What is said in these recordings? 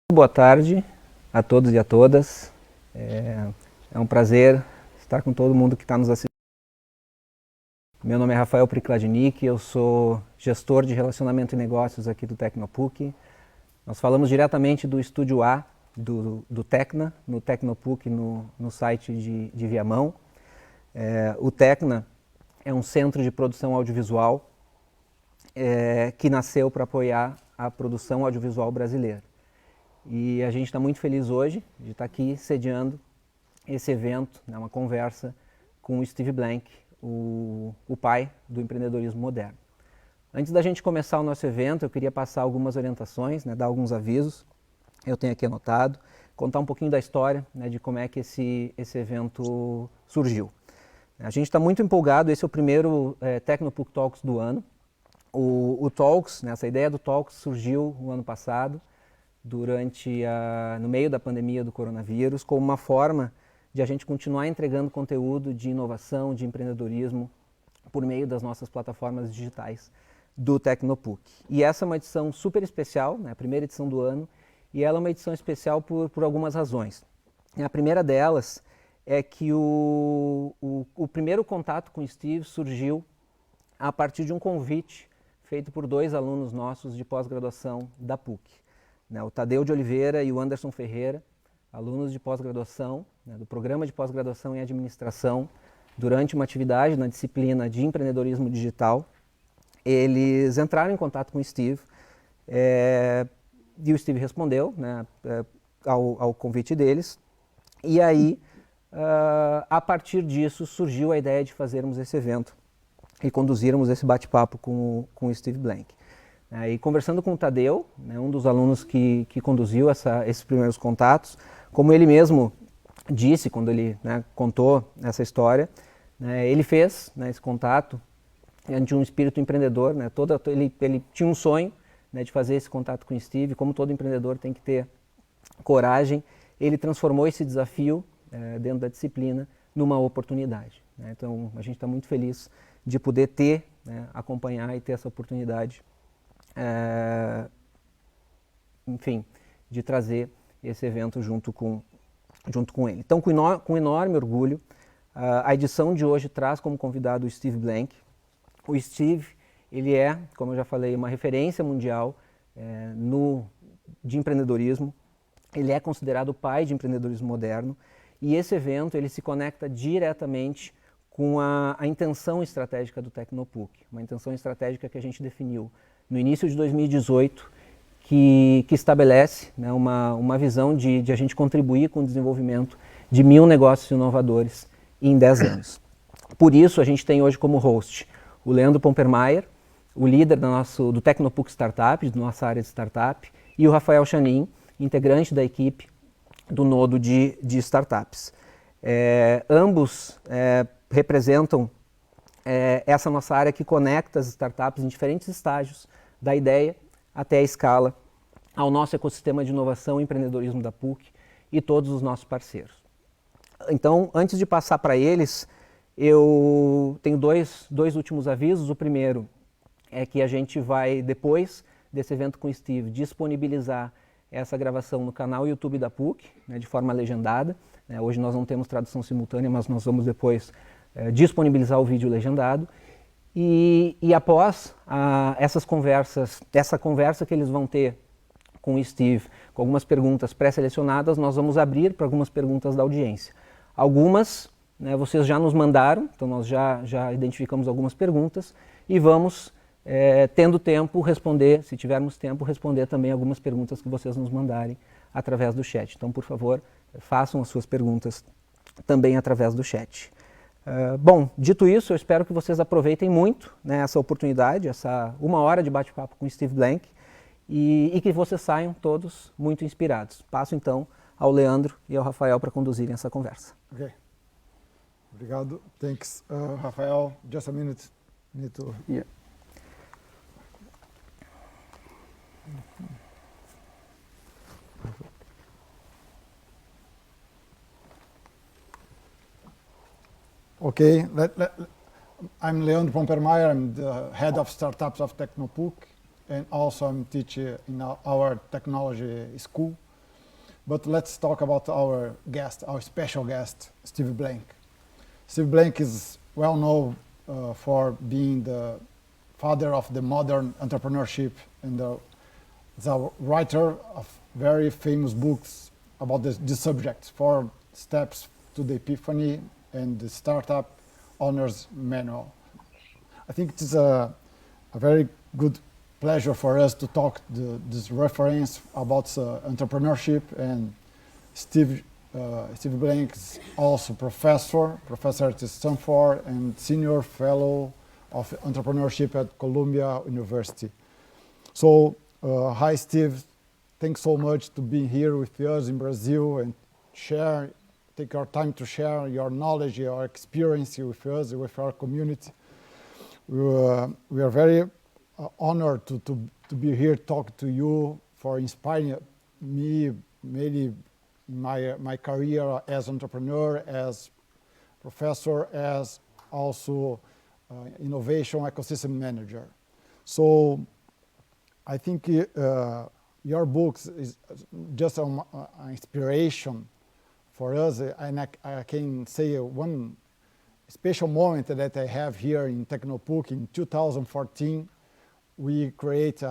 Boa tarde a todos e a todas. É um prazer estar com todo mundo que está nos assistindo. Meu nome é Rafael Prikladnik, eu sou gestor de relacionamento e negócios aqui do Tecnopuc. Nós falamos diretamente do estúdio A do Tecna, no Tecnopuc, no site de Viamão. O Tecna é um centro de produção audiovisual que nasceu para apoiar a produção audiovisual brasileira. E a gente está muito feliz hoje de estar aqui sediando esse evento, uma conversa com o Steve Blank, o pai do empreendedorismo moderno. Antes da gente começar o nosso evento, eu queria passar algumas orientações, dar alguns avisos, eu tenho aqui anotado, contar um pouquinho da história, de como é que esse evento surgiu. A gente está muito empolgado, esse é o primeiro Tecnopuc Talks do ano. O Talks, essa ideia do Talks surgiu no ano passado, no meio da pandemia do coronavírus, como uma forma de a gente continuar entregando conteúdo de inovação, de empreendedorismo, por meio das nossas plataformas digitais do Tecnopuc. E essa é uma edição super especial, a primeira edição do ano, e ela é uma edição especial por algumas razões. A primeira delas é que o primeiro contato com o Steve surgiu a partir de um convite feito por dois alunos nossos de pós-graduação da PUC. O Tadeu de Oliveira e o Anderson Ferreira, alunos de pós-graduação, do programa de pós-graduação em administração, durante uma atividade na disciplina de empreendedorismo digital, eles entraram em contato com o Steve e o Steve respondeu ao convite deles. E aí, a partir disso, surgiu a ideia de fazermos esse evento e conduzirmos esse bate-papo com o Steve Blank. E conversando com o Tadeu, um dos alunos que conduziu esses primeiros contatos, como ele mesmo disse quando ele contou essa história, ele fez esse contato de um espírito empreendedor, ele tinha um sonho de fazer esse contato com o Steve, como todo empreendedor tem que ter coragem, ele transformou esse desafio dentro da disciplina numa oportunidade. Então a gente está muito feliz de poder acompanhar e ter essa oportunidade, enfim, de trazer esse evento junto com ele. Então, com enorme orgulho, a edição de hoje traz como convidado o Steve Blank. O Steve, ele é, como eu já falei, uma referência mundial de empreendedorismo. Ele é considerado o pai de empreendedorismo moderno. E esse evento, ele se conecta diretamente com a intenção estratégica do Tecnopuc, uma intenção estratégica que a gente definiu no início de 2018, que estabelece uma visão de a gente contribuir com o desenvolvimento de 1000 negócios inovadores em 10 anos. Por isso, a gente tem hoje como host o Leandro Pompermayer, o líder do Tecnopuc Startups, da nossa área de startup, e o Rafael Chanin, integrante da equipe do nodo de startups. Ambos representam essa nossa área que conecta as startups em diferentes estágios, da ideia até a escala, ao nosso ecossistema de inovação e empreendedorismo da PUC e todos os nossos parceiros. Então, antes de passar para eles, eu tenho dois últimos avisos. O primeiro é que a gente vai, depois desse evento com o Steve, disponibilizar essa gravação no canal YouTube da PUC, de forma legendada. Hoje nós não temos tradução simultânea, mas nós vamos depois disponibilizar o vídeo legendado. E após essa conversa que eles vão ter com o Steve, com algumas perguntas pré-selecionadas, nós vamos abrir para algumas perguntas da audiência. Algumas vocês já nos mandaram, então nós já identificamos algumas perguntas e vamos, tendo tempo, responder, se tivermos tempo, responder também algumas perguntas que vocês nos mandarem através do chat. Então, por favor, façam as suas perguntas também através do chat. Bom, dito isso, eu espero que vocês aproveitem muito essa oportunidade, essa 1 hora de bate-papo com o Steve Blank e que vocês saiam todos muito inspirados. Passo então ao Leandro e ao Rafael para conduzirem essa conversa. Ok. Obrigado. Thanks, Rafael. Just a minute. Need to... Yeah. Okay, I'm Leandro Pompermayer. I'm the head of startups of Tecnopuc, and also I'm teaching in our technology school. But let's talk about our guest, our special guest, Steve Blank. Steve Blank is well known for being the father of the modern entrepreneurship and the writer of very famous books about this subject, 4 Steps to the Epiphany and the Startup Owner's Manual. I think it is a very good pleasure for us to talk this reference about entrepreneurship. And Steve Blank is also professor at Stanford and senior fellow of entrepreneurship at Columbia University. So, hi Steve, thanks so much to be here with us in Brazil and take your time to share your knowledge, your experience with us, with our community. We are very honored to be here talking to you, for inspiring me mainly my career as entrepreneur, as professor, as also innovation ecosystem manager. So I think your books is just an inspiration for us, and I can say one special moment that I have here in Tecnopuc in 2014. We create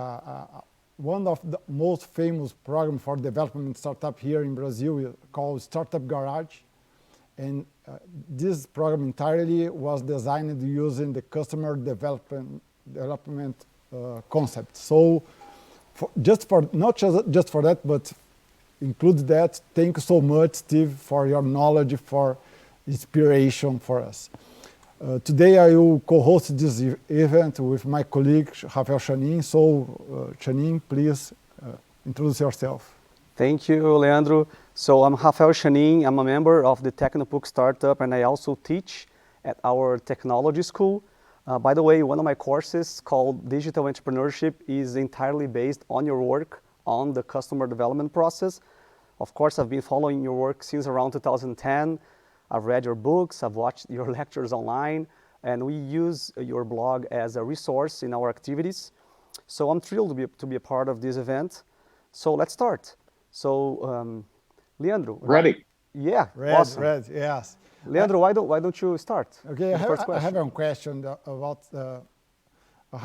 one of the most famous programs for development startup here in Brazil called Startup Garage. And this program entirely was designed using the customer development concept. So not just for that, but include that. Thank you so much, Steve, for your knowledge, for inspiration for us. Today I will co-host this event with my colleague, Rafael Chanin. So, Chanin, please introduce yourself. Thank you, Leandro. So I'm Rafael Chanin. I'm a member of the Tecnopuc Startup, and I also teach at our technology school. By the way, one of my courses called Digital Entrepreneurship is entirely based on your work on the customer development process. Of course, I've been following your work since around 2010. I've read your books, I've watched your lectures online, and we use your blog as a resource in our activities. So I'm thrilled to be a part of this event. So let's start. So, Leandro. Ready. Yeah, Ready, awesome. Ready, yes. Leandro, why don't you start? Okay, I have a question about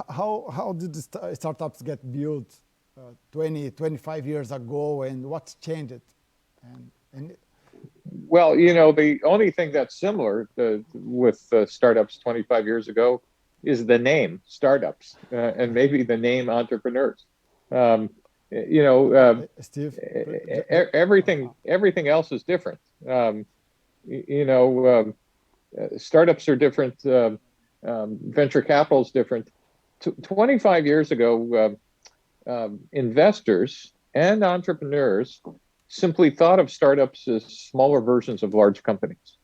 how did the startups get built 25 years ago, and what's changed? Well, the only thing that's similar with startups 25 years ago is the name startups and maybe the name entrepreneurs. Steve, everything else is different. Startups are different. Venture capital is different. 25 years ago, investors and entrepreneurs simply thought of startups as smaller versions of large companies.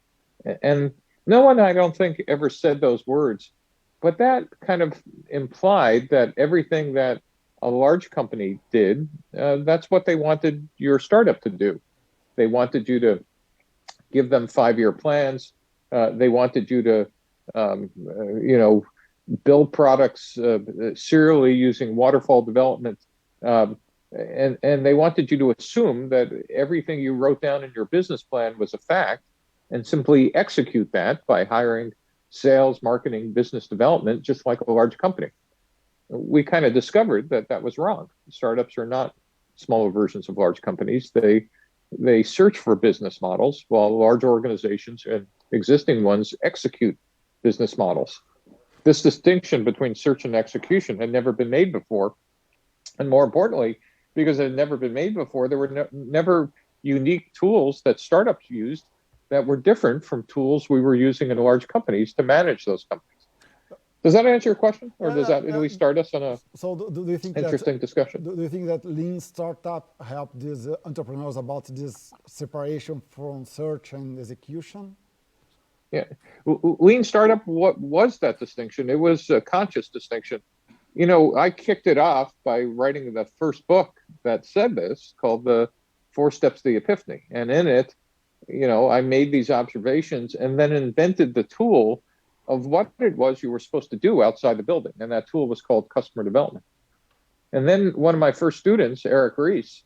And no one, I don't think, ever said those words, but that kind of implied that everything that a large company did, that's what they wanted your startup to do. They wanted you to give them 5-year plans. They wanted you to, build products serially using waterfall development. And they wanted you to assume that everything you wrote down in your business plan was a fact and simply execute that by hiring sales, marketing, business development, just like a large company. We kind of discovered that that was wrong. Startups are not smaller versions of large companies. They search for business models while large organizations and existing ones execute business models. This distinction between search and execution had never been made before. And more importantly, because it had never been made before, there were never unique tools that startups used that were different from tools we were using in large companies to manage those companies. Does that answer your question, or does that at least start us on a do you think interesting discussion? Do you think that lean startup helped these entrepreneurs about this separation from search and execution? Yeah, lean startup. What was that distinction? It was a conscious distinction. I kicked it off by writing the first book that said this, called the 4 Steps to the Epiphany, and in it, I made these observations and then invented the tool of what it was you were supposed to do outside the building. And that tool was called customer development. And then one of my first students, Eric Rees,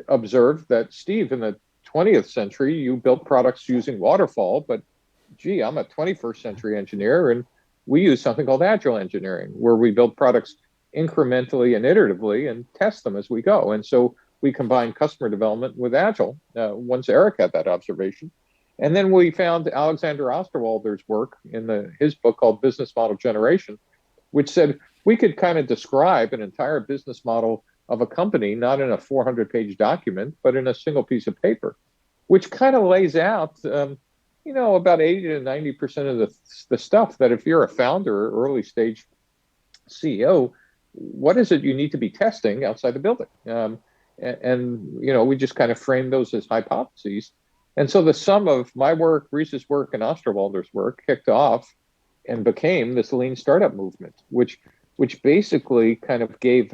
observed that, Steve, in the 20th century, you built products using waterfall, but gee, I'm a 21st century engineer, and we use something called agile engineering, where we build products incrementally and iteratively and test them as we go. And so we combine customer development with agile. Once Eric had that observation. And then we found Alexander Osterwalder's work in his book called Business Model Generation, which said we could kind of describe an entire business model of a company, not in a 400-page document, but in a single piece of paper, which kind of lays out, about 80 to 90% of the stuff that if you're a founder or early stage CEO, what is it you need to be testing outside the building? We just kind of frame those as hypotheses. And so the sum of my work, Reese's work, and Osterwalder's work kicked off and became this lean startup movement, which basically kind of gave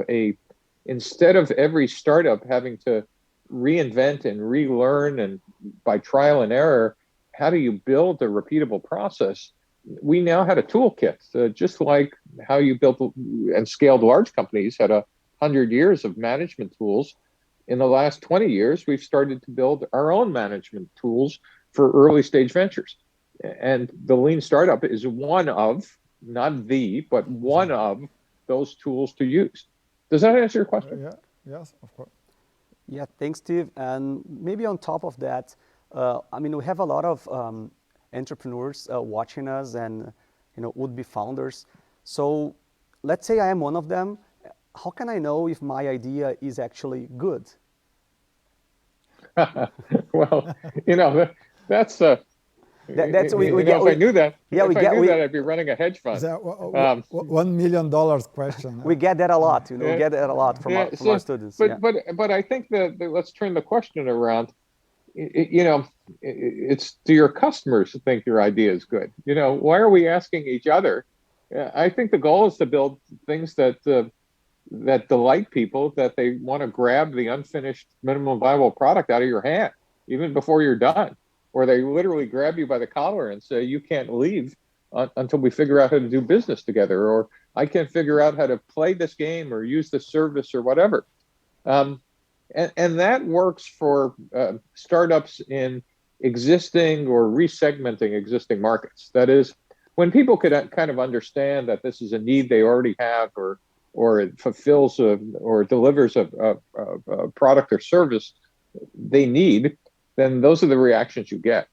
instead of every startup having to reinvent and relearn and by trial and error, how do you build a repeatable process? We now had a toolkit, just like how you built and scaled large companies had 100 years of management tools. In the last 20 years, we've started to build our own management tools for early stage ventures. And the lean startup is one of, not the, but one of those tools to use. Does that answer your question? Yes, of course. Yeah, thanks, Steve. And maybe on top of that, we have a lot of entrepreneurs watching us and would-be founders. So let's say I am one of them. How can I know if my idea is actually good? Well, that's if I knew that, I'd be running a hedge fund. $1 million question. We get that a lot, we get that a lot from our students. But I think that let's turn the question around. It's, do your customers think your idea is good? Why are we asking each other? I think the goal is to build things that delight people, that they want to grab the unfinished minimum viable product out of your hand, even before you're done. Or they literally grab you by the collar and say, you can't leave until we figure out how to do business together, or I can't figure out how to play this game or use this service or whatever. And that works for startups in existing or resegmenting existing markets. That is, when people could kind of understand that this is a need they already have, or it fulfills or delivers a product or service they need, then those are the reactions you get.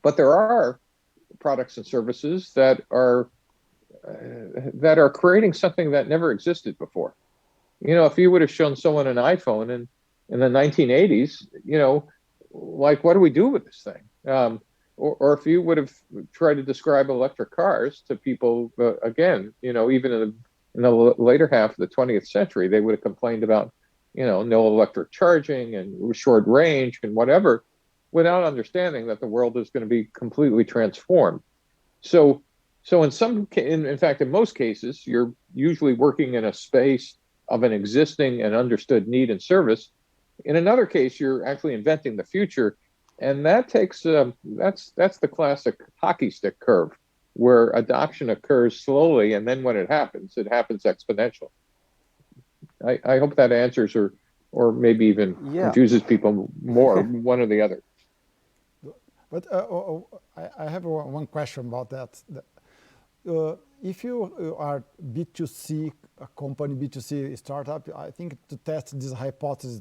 But there are products and services that are creating something that never existed before. If you would have shown someone an iPhone in the 1980s, like, what do we do with this thing? Or if you would have tried to describe electric cars to people, again, even in the later half of the 20th century, they would have complained about no electric charging and short range and whatever, without understanding that the world is going to be completely transformed. So in fact, in most cases, you're usually working in a space of an existing and understood need and service. In another case, you're actually inventing the future, and that takes that's the classic hockey stick curve, where adoption occurs slowly, and then when it happens exponentially. I hope that answers or maybe even confuses people more, one or the other. But I have one question about that. If you are B2C, a company, B2C startup, I think to test this hypothesis,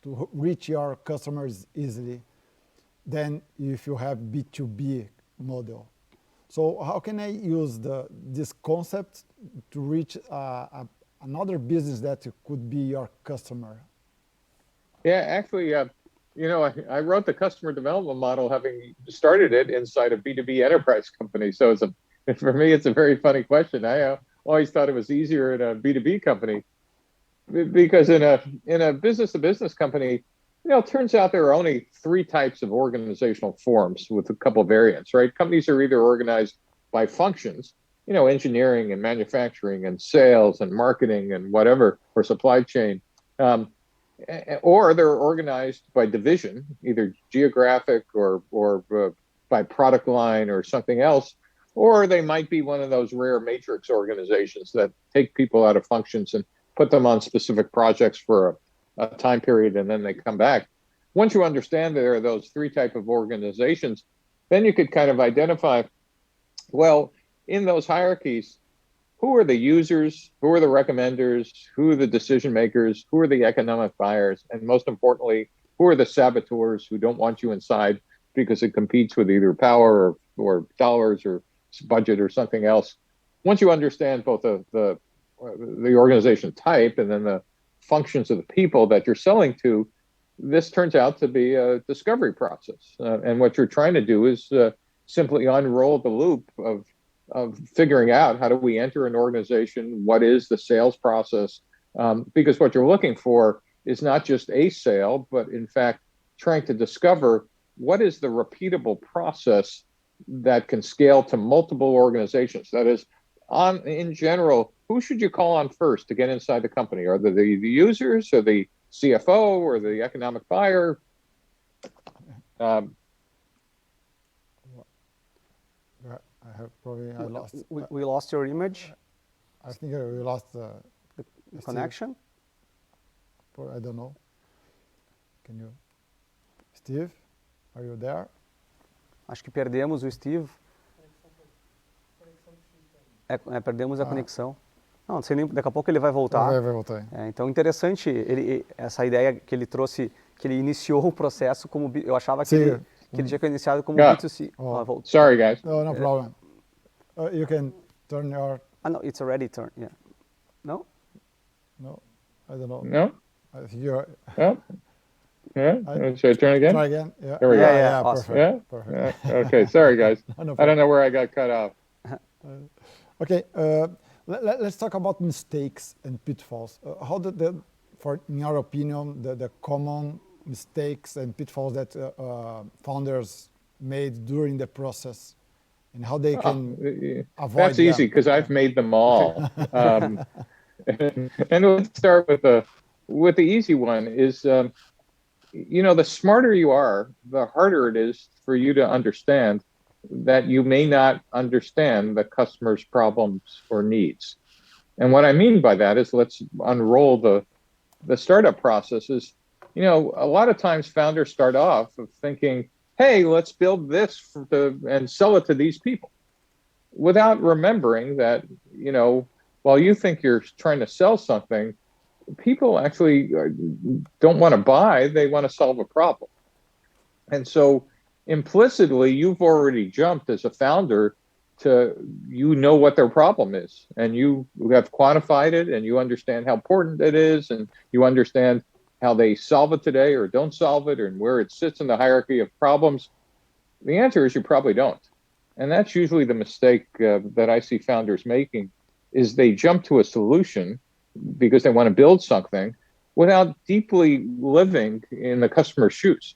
to reach your customers easily, than if you have B2B model. So how can I use this concept to reach another business that could be your customer? Yeah, actually, I wrote the customer development model, having started it inside a B2B enterprise company. So for me, it's a very funny question. I always thought it was easier in a B2B company, because in a business-to-business company, it turns out there are only 3 types of organizational forms, with a couple of variants, right? Companies are either organized by functions, engineering and manufacturing and sales and marketing and whatever, or supply chain, or they're organized by division, either geographic or by product line or something else, or they might be one of those rare matrix organizations that take people out of functions and put them on specific projects for a time period and then they come back. Once you understand there are those three types of organizations, then you could kind of identify, well, in those hierarchies, who are the users, who are the recommenders, who are the decision makers, who are the economic buyers, and most importantly, who are the saboteurs who don't want you inside because it competes with either power or dollars or budget or something else. Once you understand both the organization type and then the functions of the people that you're selling to, this turns out to be a discovery process. And what you're trying to do is simply unroll the loop of figuring out how do we enter an organization, what is the sales process, because what you're looking for is not just a sale, but in fact, trying to discover what is the repeatable process that can scale to multiple organizations. That is, in general, who should you call on first to get inside the company? Are they the users or the CFO or the economic buyer? I lost. We lost your image. I think we lost the Connection. I don't know. Can you, Steve? Are you there? Acho que perdemos o Steve. Perdemos a conexão. Não sei nem, daqui a pouco ele vai voltar. Vai voltar. Então, interessante essa ideia que ele trouxe, que ele iniciou o processo como... Eu achava que ele tinha iniciado como B2C. Sorry, guys. No problem. You can turn your... no, it's already turned, yeah. No? No, I don't know. No? I think you're... No? Yeah? Should I turn again? Try again. Yeah. There we go. Yeah, awesome. perfect. Yeah? Perfect. Okay, sorry, guys. No I don't know where I got cut off. Okay, let's talk about mistakes and pitfalls. How did in your opinion, the common mistakes and pitfalls that founders made during the process, and how they can avoid That's easy because I've made them all. And let's start with the easy one. Is the smarter you are, the harder it is for you to understand that you may not understand the customer's problems or needs. And what I mean by that is, let's unroll the startup processes. A lot of times founders start off of thinking, hey, let's build this and sell it to these people, without remembering that, while you think you're trying to sell something, people actually don't want to buy, they want to solve a problem. And so implicitly, you've already jumped as a founder to, what their problem is, and you have quantified it, and you understand how important it is, and you understand how they solve it today or don't solve it, and where it sits in the hierarchy of problems. The answer is you probably don't. And that's usually the mistake that I see founders making, is they jump to a solution because they want to build something without deeply living in the customer's shoes.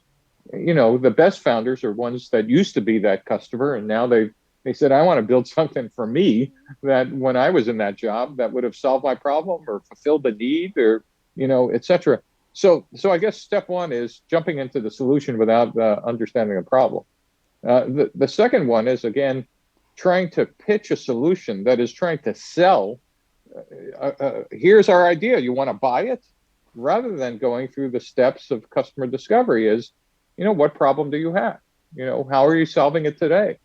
The best founders are ones that used to be that customer, and now they said, I want to build something for me that when I was in that job that would have solved my problem or fulfilled the need, or, et cetera. So I guess step one is jumping into the solution without understanding the problem. The second one is, again, trying to pitch a solution that is trying to sell. Here's our idea. You want to buy it? Rather than going through the steps of customer discovery is, what problem do you have? How are you solving it today?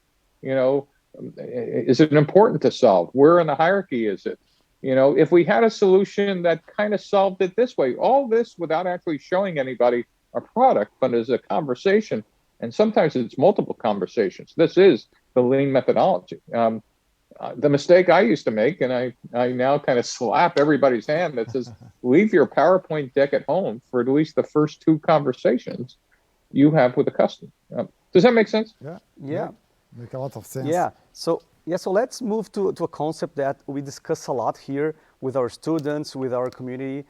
Is it important to solve? Where in the hierarchy is it? If we had a solution that kind of solved it this way, all this without actually showing anybody a product, but as a conversation, and sometimes it's multiple conversations. This is the lean methodology. The mistake I used to make, and I now kind of slap everybody's hand that says, leave your PowerPoint deck at home for at least the first two conversations you have with the customer. Does that make sense? Yeah. Make a lot of sense. So let's move to a concept that we discuss a lot here with our students, with our community,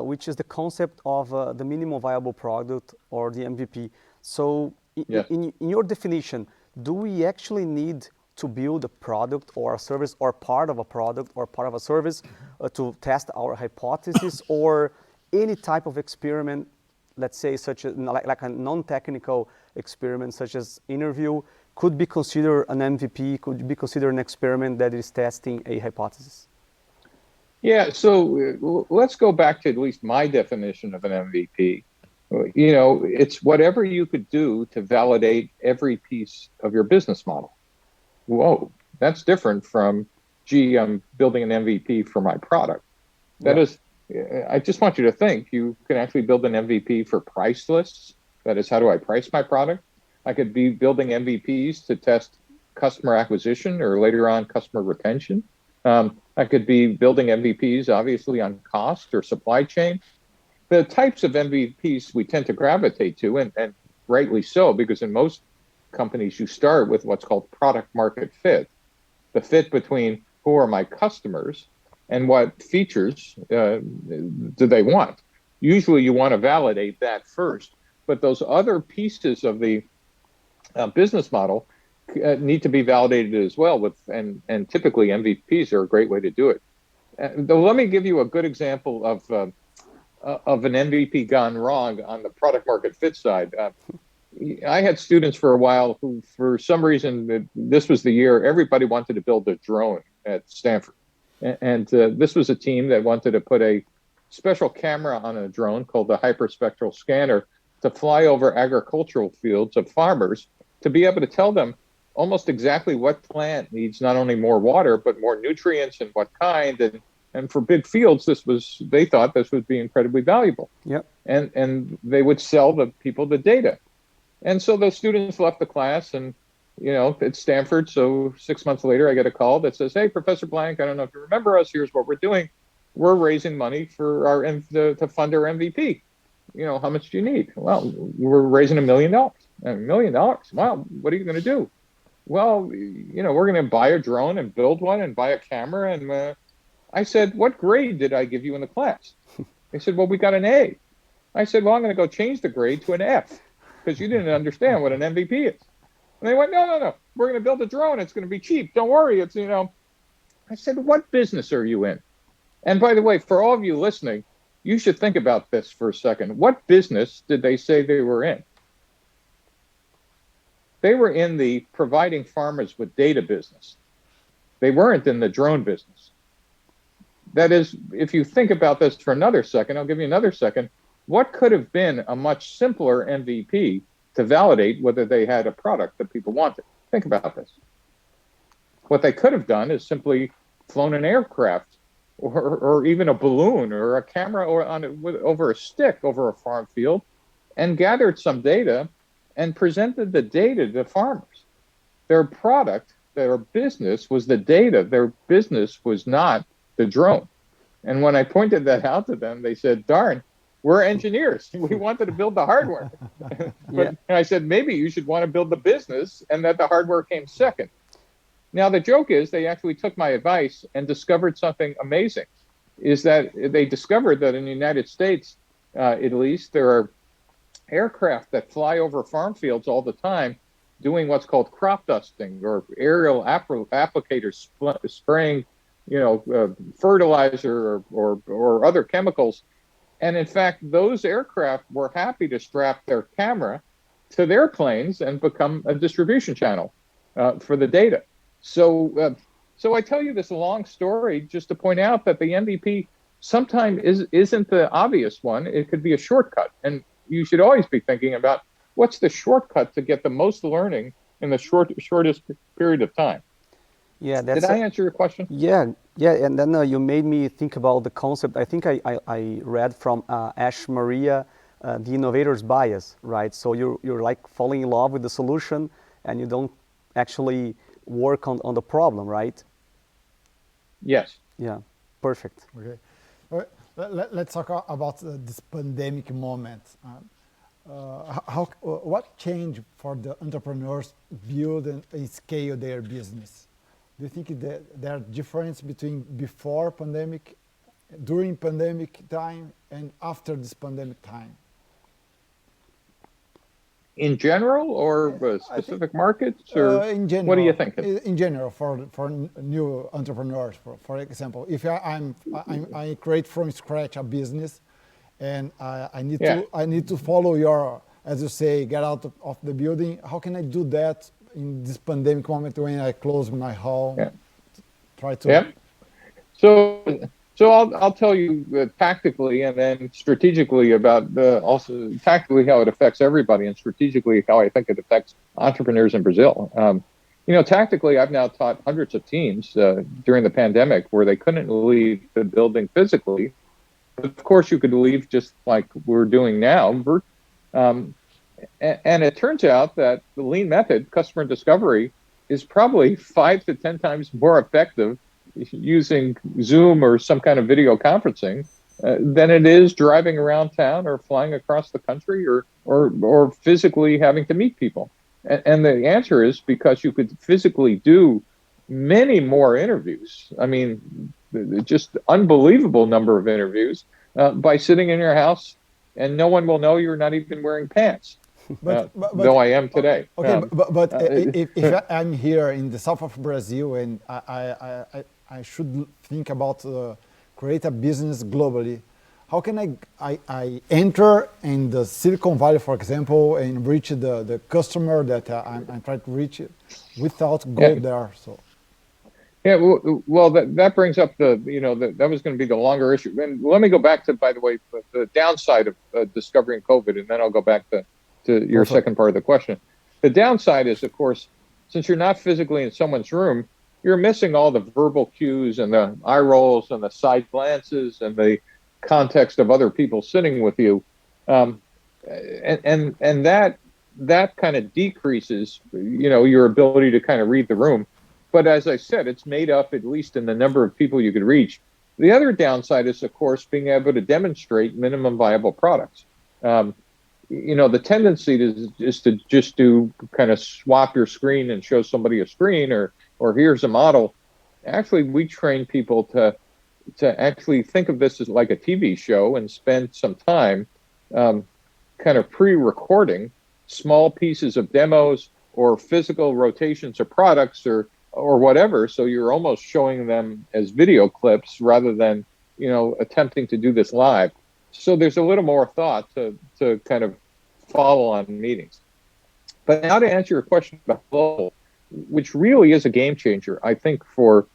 which is the concept of the minimum viable product, or the MVP. So in your definition, do we actually need to build a product or a service, or part of a product or part of a service to test our hypothesis, or any type of experiment, let's say such as like a non-technical experiment such as interview, could be considered an MVP, could be considered an experiment that is testing a hypothesis? Yeah, so let's go back to at least my definition of an MVP. It's whatever you could do to validate every piece of your business model. Whoa, that's different from, gee, I'm building an MVP for my product. That Yeah. is, I just want you to think you can actually build an MVP for price lists. That is, how do I price my product? I could be building MVPs to test customer acquisition or later on customer retention. I could be building MVPs, obviously, on cost or supply chain. The types of MVPs we tend to gravitate to, and rightly so, because in most companies you start with what's called product market fit, the fit between who are my customers and what features do they want. Usually you want to validate that first, but those other pieces of the business model need to be validated as well and typically MVPs are a great way to do it. Though let me give you a good example of an MVP gone wrong on the product market fit side. I had students for a while who, for some reason, this was the year everybody wanted to build a drone at Stanford. And this was a team that wanted to put a special camera on a drone called the hyperspectral scanner to fly over agricultural fields of farmers to be able to tell them almost exactly what plant needs not only more water, but more nutrients and what kind. And for big fields, they thought this would be incredibly valuable. Yep. And they would sell the people the data. And so those students left the class and, it's Stanford. So 6 months later, I get a call that says, hey, Professor Blank, I don't know if you remember us. Here's what we're doing. We're raising money for to fund our MVP. How much do you need? Well, we're raising $1 million. $1 million. Wow. What are you going to do? Well, we're going to buy a drone and build one and buy a camera. And I said, what grade did I give you in the class? They said, well, we got an A. I said, well, I'm going to go change the grade to an F because you didn't understand what an MVP is. And they went, no. We're going to build a drone. It's going to be cheap. Don't worry. It's, I said, what business are you in? And by the way, for all of you listening, you should think about this for a second. What business did they say they were in? They were in the providing farmers with data business. They weren't in the drone business. That is, if you think about this for another second, I'll give you another second. What could have been a much simpler MVP to validate whether they had a product that people wanted? Think about this. What they could have done is simply flown an aircraft or even a balloon or a camera over a stick over a farm field and gathered some data and presented the data to farmers. Their product, their business was the data. Their business was not the drone. And when I pointed that out to them, they said, darn, we're engineers. We wanted to build the hardware. But I said, maybe you should want to build the business and that the hardware came second. Now, the joke is they actually took my advice and discovered something amazing, is that they discovered that in the United States, at least, there are aircraft that fly over farm fields all the time doing what's called crop dusting or aerial applicators spraying, fertilizer or other chemicals. And in fact, those aircraft were happy to strap their camera to their planes and become a distribution channel for the data. So I tell you this long story just to point out that the MVP sometimes isn't the obvious one. It could be a shortcut. And you should always be thinking about what's the shortcut to get the most learning in the shortest period of time. Yeah, did I answer your question? Yeah, and then you made me think about the concept. I think I read from Ash Maria, the innovator's bias, right? So you're like falling in love with the solution, and you don't actually work on the problem, right? Yes. Yeah, perfect. Okay. Let's talk about this pandemic moment. What changed for the entrepreneurs build and scale their business? Do you think that there are differences between before pandemic, during pandemic time, and after this pandemic time? In general, or specific markets, or in general? What do you think? In general, for new entrepreneurs, for example, if I create from scratch a business, and I need to follow your, as you say, get out of the building. How can I do that in this pandemic moment when I close my home? Yeah. Try to. Yeah. So I'll tell you tactically and then strategically about also tactically how it affects everybody and strategically how I think it affects entrepreneurs in Brazil. Tactically, I've now taught hundreds of teams during the pandemic where they couldn't leave the building physically. But of course, you could leave just like we're doing now. And it turns out that the lean method, customer discovery, is probably 5 to 10 times more effective using Zoom or some kind of video conferencing than it is driving around town or flying across the country or physically having to meet people. And the answer is because you could physically do many more interviews. I mean, just unbelievable number of interviews by sitting in your house, and no one will know you're not even wearing pants. But though I am today. Okay, if I'm here in the south of Brazil and I should think about create a business globally, how can I enter in the Silicon Valley, for example, and reach the customer that I'm trying to reach without go there? So. Yeah, well, that brings up that was going to be the longer issue. And let me go back to, by the way, the downside of discovering COVID, and then I'll go back to your second part of the question. The downside is, of course, since you're not physically in someone's room, you're missing all the verbal cues and the eye rolls and the side glances and the context of other people sitting with you, and that kind of decreases, your ability to kind of read the room. But as I said, it's made up at least in the number of people you could reach. The other downside is, of course, being able to demonstrate minimum viable products. The tendency is to just do kind of swap your screen and show somebody a screen or here's a model. Actually, we train people to actually think of this as like a TV show and spend some time kind of pre-recording small pieces of demos or physical rotations of products or whatever. So you're almost showing them as video clips rather than, attempting to do this live. So there's a little more thought to kind of follow on meetings. But now to answer your question about global, which really is a game changer, I think for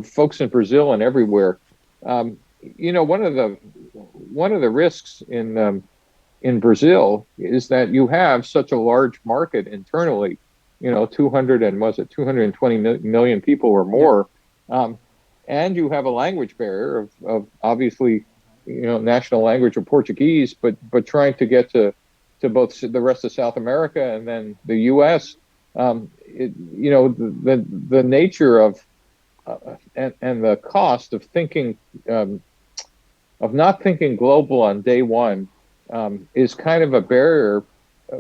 folks in Brazil and everywhere. One of the risks in Brazil is that you have such a large market internally, 220 million people or more, and you have a language barrier of obviously, national language of Portuguese, but trying to get to both the rest of South America and then the U.S. The nature of and the cost of thinking of not thinking global on day one is kind of a barrier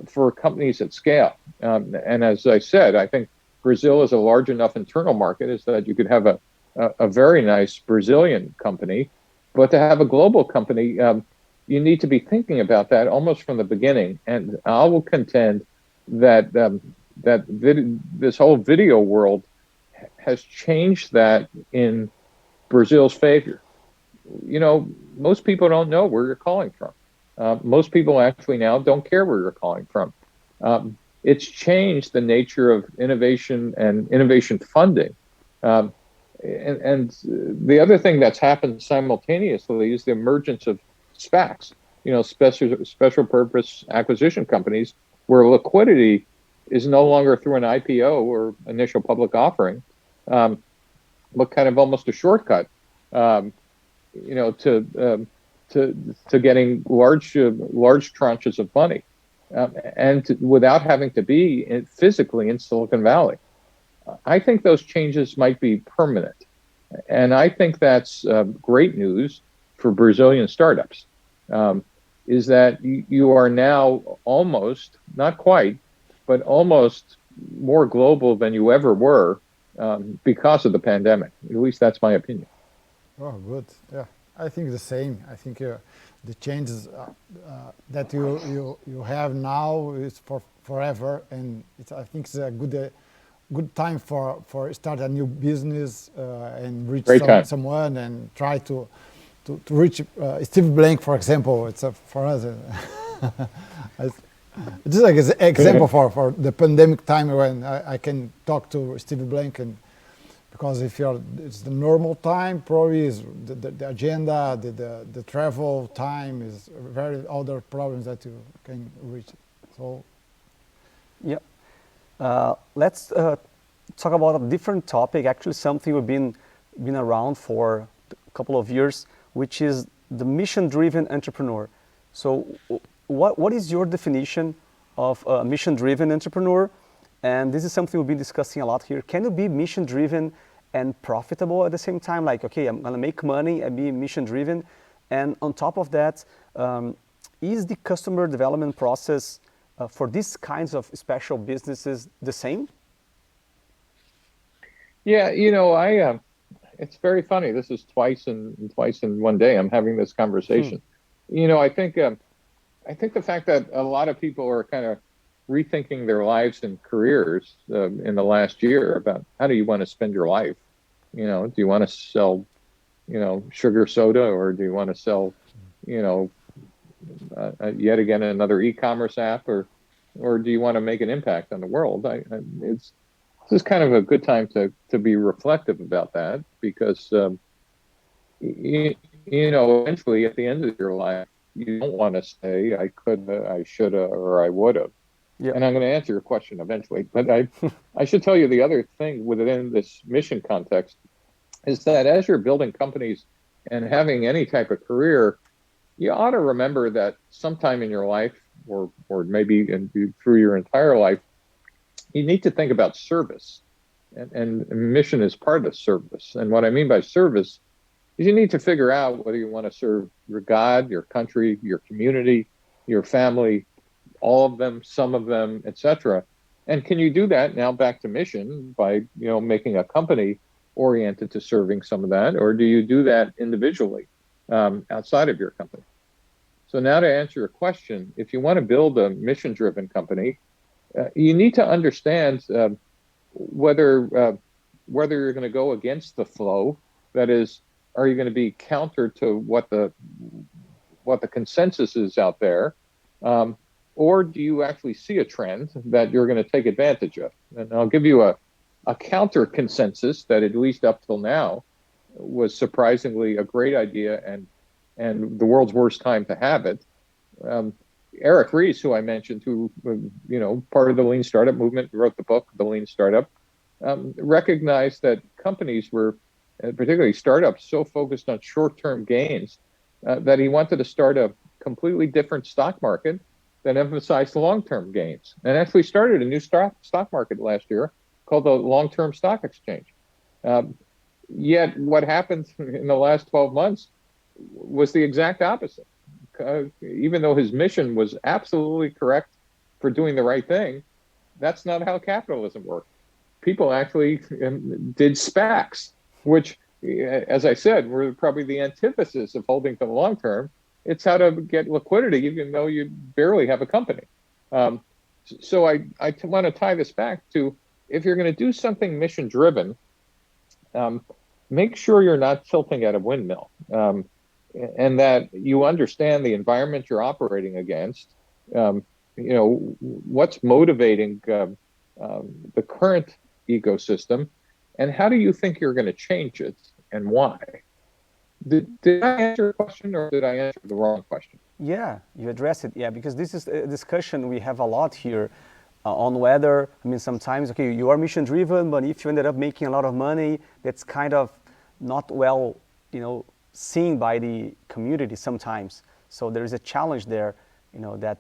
for companies at scale. And as I said, I think Brazil is a large enough internal market is that you could have a very nice Brazilian company, but to have a global company, you need to be thinking about that almost from the beginning. And I will contend that this whole video world has changed that in Brazil's favor. Most people don't know where you're calling from. Most people actually now don't care where you're calling from. It's changed the nature of innovation and innovation funding. And the other thing that's happened simultaneously is the emergence of SPACs, special purpose acquisition companies, where liquidity is no longer through an IPO or initial public offering, but kind of almost a shortcut, to getting large tranches of money, without having to be physically in Silicon Valley. I think those changes might be permanent, and I think that's great news for Brazilian startups. Is that you are now almost, not quite, but almost more global than you ever were because of the pandemic. At least that's my opinion. Oh, good. Yeah, I think the same. I think the changes that you have now is for forever, and I think it's a good time for start a new business and reach someone and try to reach Steve Blank, for example. It's for us. It's like an example for the pandemic time when I can talk to Steve Blank and Because if it's the normal time, probably is the agenda, the travel time is very other problems that you can reach. So, yeah. Let's talk about a different topic. Actually, something we've been around for a couple of years, which is the mission-driven entrepreneur. So, what is your definition of a mission-driven entrepreneur? And this is something we've been discussing a lot here. Can you be mission-driven and profitable at the same time? Like, okay, I'm gonna make money and be mission-driven. And on top of that, is the customer development process for these kinds of special businesses the same? Yeah, it's very funny. This is twice in one day I'm having this conversation. I think the fact that a lot of people are kind of rethinking their lives and careers in the last year about how do you want to spend your life? Do you want to sell, sugar soda, or do you want to sell, yet again another e-commerce app, or do you want to make an impact on the world? This is kind of a good time to be reflective about that, because eventually at the end of your life, you don't want to say I could, I should have, or I would have. Yeah. And I'm going to answer your question eventually, but I should tell you the other thing within this mission context is that as you're building companies and having any type of career, you ought to remember that sometime in your life, or maybe through your entire life, you need to think about service, and mission is part of service. And what I mean by service is you need to figure out whether you want to serve your God, your country, your community, your family, all of them, some of them, etc. And can you do that now back to mission by, making a company oriented to serving some of that, or do you do that individually outside of your company? So now to answer your question, if you want to build a mission-driven company, you need to understand whether you're going to go against the flow. That is, are you going to be counter to what the consensus is out there? Or do you actually see a trend that you're going to take advantage of? And I'll give you a counter consensus that, at least up till now, was surprisingly a great idea and the world's worst time to have it. Eric Ries, who I mentioned, who, part of the Lean Startup movement, wrote the book, The Lean Startup, recognized that companies were, particularly startups, so focused on short-term gains that he wanted to start a completely different stock market that emphasized long-term gains, and actually started a new stock market last year called the Long-Term Stock Exchange. Yet what happened in the last 12 months was the exact opposite. Even though his mission was absolutely correct for doing the right thing, that's not how capitalism works. People actually did SPACs, which, as I said, were probably the antithesis of holding to the long term. It's how to get liquidity, even though you barely have a company. So I want to tie this back to, if you're going to do something mission-driven, make sure you're not tilting at a windmill, and that you understand the environment you're operating against. What's motivating the current ecosystem, and how do you think you're going to change it, and why? Did I answer your question, or did I answer the wrong question? Yeah, you addressed it. Yeah, because this is a discussion we have a lot here on whether, sometimes, okay, you are mission driven, but if you ended up making a lot of money, that's kind of not well, seen by the community sometimes. So there is a challenge there, that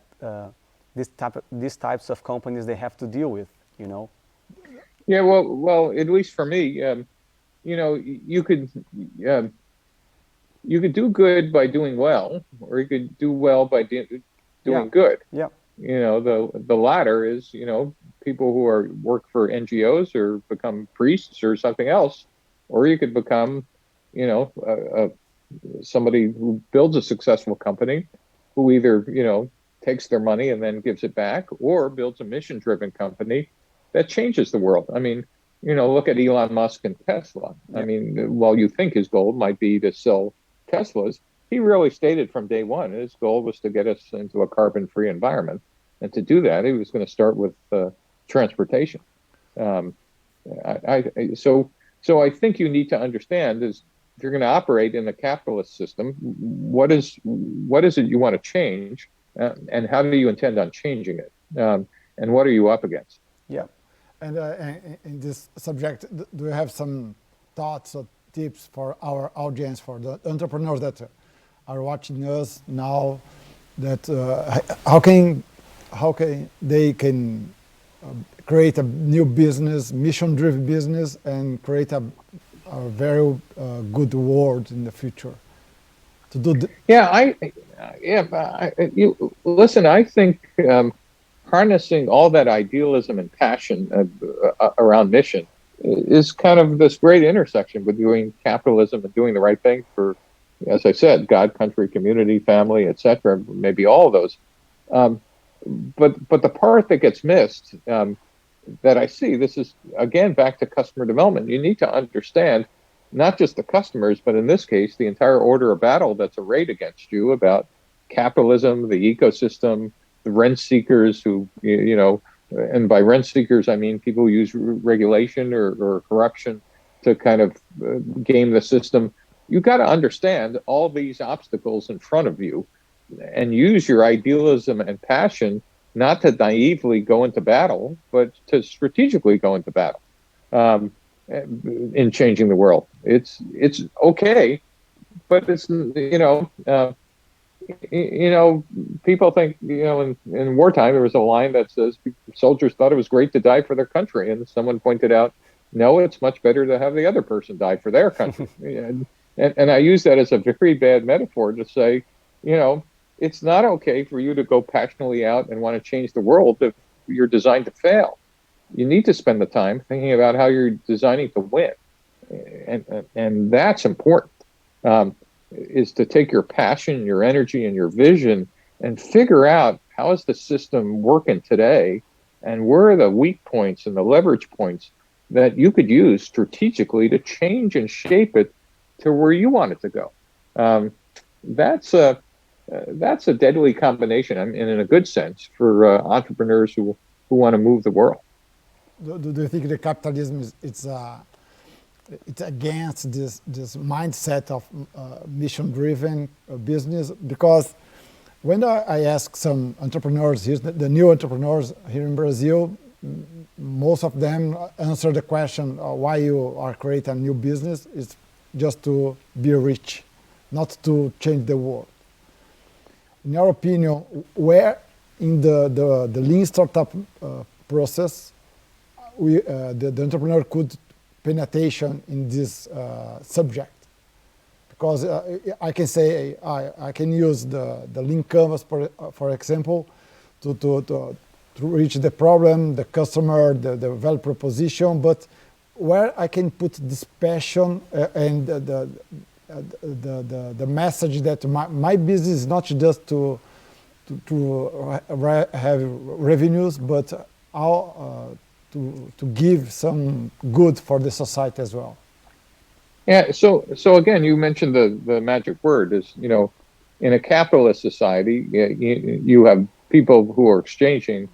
these types of companies, they have to deal with, Yeah, well, at least for me, you could do good by doing well, or you could do well by doing good. Yeah. The latter is, people who work for NGOs or become priests or something else, or you could become, somebody who builds a successful company, who either, takes their money and then gives it back, or builds a mission-driven company that changes the world. Look at Elon Musk and Tesla. Yeah. While you think his goal might be to sell Teslas, he really stated from day one his goal was to get us into a carbon-free environment. And to do that, he was going to start with transportation. So So I think you need to understand is if you're going to operate in a capitalist system, what is it you want to change, and how do you intend on changing it, and what are you up against? Yeah, and in this subject, do you have some thoughts or tips for our audience, for the entrepreneurs that are watching us now? That how can they can create a new business, mission-driven business, and create a very good world in the future? To do listen. I think harnessing all that idealism and passion around mission is kind of this great intersection between capitalism and doing the right thing for, as I said, God, country, community, family, etc. Maybe all of those. But the part that gets missed, that I see, this is again back to customer development. You need to understand not just the customers, but in this case, the entire order of battle that's arrayed against you about capitalism, the ecosystem, the rent seekers who, and by rent seekers, I mean people who use regulation or corruption to kind of game the system. You got to understand all these obstacles in front of you and use your idealism and passion not to naively go into battle, but to strategically go into battle in changing the world. It's okay, but it's people think in wartime there was a line that says soldiers thought it was great to die for their country, and someone pointed out, no, it's much better to have the other person die for their country. and I use that as a very bad metaphor to say, it's not okay for you to go passionately out and want to change the world if you're designed to fail. You need to spend the time thinking about how you're designing to win. And that's important, is to take your passion, your energy, and your vision and figure out how is the system working today and where are the weak points and the leverage points that you could use strategically to change and shape it to where you want it to go. That's a deadly combination, and in a good sense, for entrepreneurs who want to move the world. Do you think the capitalism it's against this mindset of mission-driven business? Because when I ask some entrepreneurs, here's the new entrepreneurs here in Brazil, most of them answer the question why you are creating a new business is just to be rich, not to change the world. In your opinion, where in the lean startup process the entrepreneur could pay attention in this subject? Because I can say I can use the lean canvas for example to reach the problem, the customer, the value proposition, but where I can put this passion and the message that my business is not just to have revenues, but how to give some good for the society as well. Yeah. So again, you mentioned the magic word is, in a capitalist society, you have people who are exchanging,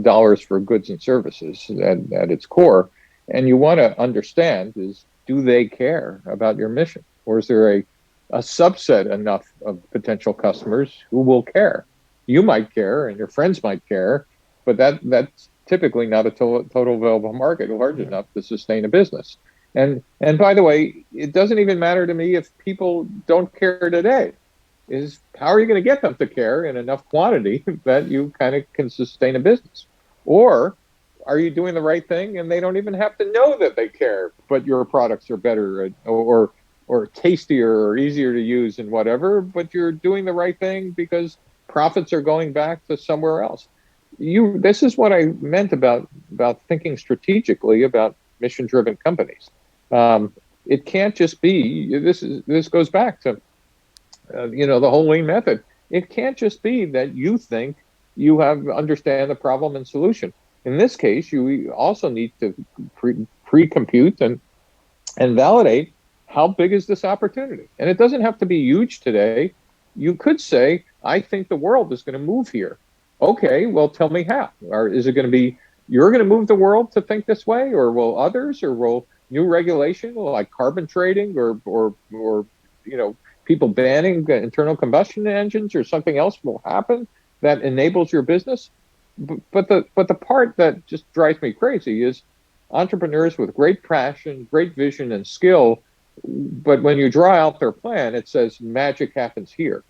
dollars for goods and services at its core. And you want to understand is, do they care about your mission? Or is there a subset enough of potential customers who will care? You might care and your friends might care, but that's typically not a total available market large enough to sustain a business. And by the way, it doesn't even matter to me if people don't care today. Is how are you going to get them to care in enough quantity that you kind of can sustain a business? Or are you doing the right thing and they don't even have to know that they care, but your products are better or tastier or easier to use and whatever, but you're doing the right thing because profits are going back to somewhere else. This is what I meant about thinking strategically about mission-driven companies. It can't just be, this goes back to the whole lean method. It can't just be that you think you understand the problem and solution. In this case, you also need to pre-compute and validate how big is this opportunity. And it doesn't have to be huge today. You could say, I think the world is going to move here. Okay, well, tell me how. Or is it going to be, you're going to move the world to think this way? Or will others? Or will new regulation like carbon trading or people banning internal combustion engines or something else will happen that enables your business. But the part that just drives me crazy is entrepreneurs with great passion, great vision, and skill. But when you draw out their plan, it says magic happens here,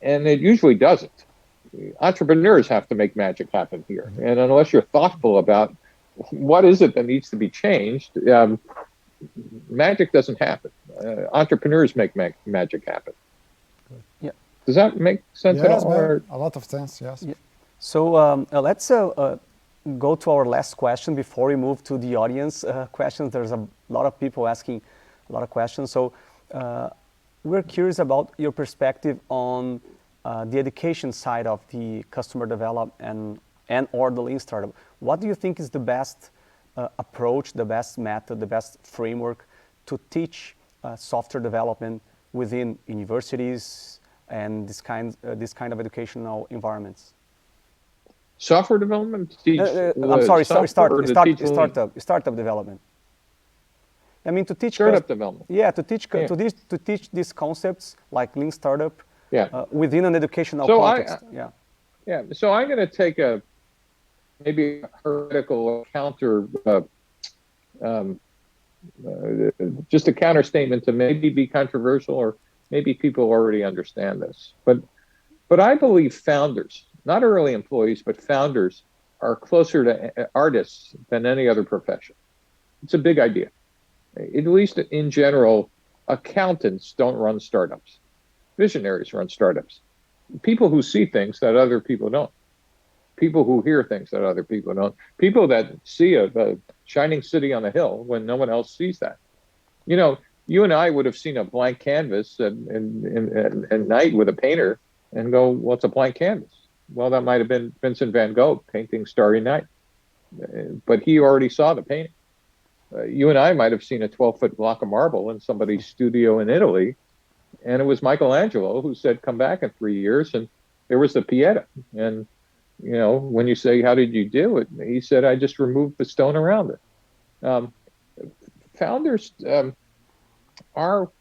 and it usually doesn't. Entrepreneurs have to make magic happen here, and unless you're thoughtful about what is it that needs to be changed, magic doesn't happen. Entrepreneurs make magic happen. Yeah. Does that make sense at Yes, all? man. A lot of sense, yes. Yeah. So let's go to our last question before we move to the audience questions. There's a lot of people asking a lot of questions. So we're curious about your perspective on the education side of the customer development and or the lean startup. What do you think is the best approach, the best method, the best framework to teach software development within universities and this kind of educational environments? Software development? I'm sorry, startup development. I mean, to teach startup development. Yeah, to teach these concepts like lean startup. Yeah. Within an educational context. Yeah. So I'm going to take maybe a heretical counter, just a counter statement to maybe be controversial, or maybe people already understand this. But I believe founders, not early employees, but founders are closer to artists than any other profession. It's a big idea. At least in general, accountants don't run startups. Visionaries run startups. People who see things that other people don't. People who hear things that other people don't. People that see a shining city on a hill when no one else sees that. You and I would have seen a blank canvas at night with a painter and go, what's a blank canvas? Well, that might have been Vincent van Gogh painting Starry Night. But he already saw the painting. You and I might have seen a 12-foot block of marble in somebody's studio in Italy, and it was Michelangelo who said, come back in 3 years, and there was the Pieta. And, when you say, how did you do it? He said, I just removed the stone around it. Founders have all